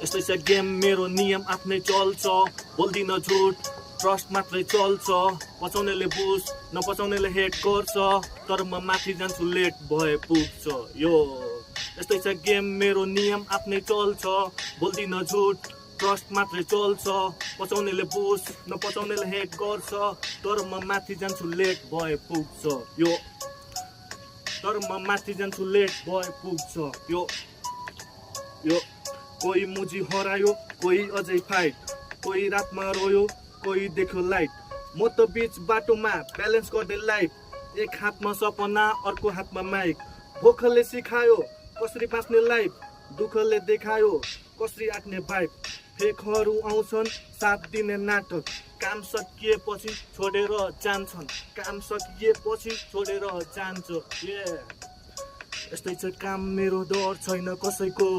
यस्तै छ गेम मेरो नियम आफ्नै चल्छ बोल्दिन झुट ट्रस्ट मात्रै चल्छ पचाउनेले बुझ नपचाउनेले हेट गर्छ तर म माथि जान्छु लेट भए पुग्छ यो यस्तै छ गेम मेरो नियम आफ्नै चल्छ बोल्दिन झुट ट्रस्ट मात्रै चल्छ पचाउनेले बुझ नपचाउनेले हेट गर्छ तर म माथि जान्छु लेट भए पुग्छ यो तर म माथि जान्छु लेट भए पुग्छ यो कोही मुजी हरायो कोही अझै फाइट कोही रातमा रोयो कोही देख्यो लाइट म त बीच बाटोमा ब्यालेन्स गर्ने लाइफ एक हातमा सपना अर्को हातमा माइक भोकले सिकायो कसरी बाँच्ने लाइफ दुःखले देखायो कसरी आँट्ने बाइक फेकहरू आउँछन् साथ दिने नाटक काम सकिएपछि छोडेर जान्छन् यस्तै छ काम मेरो डर छैन कसैको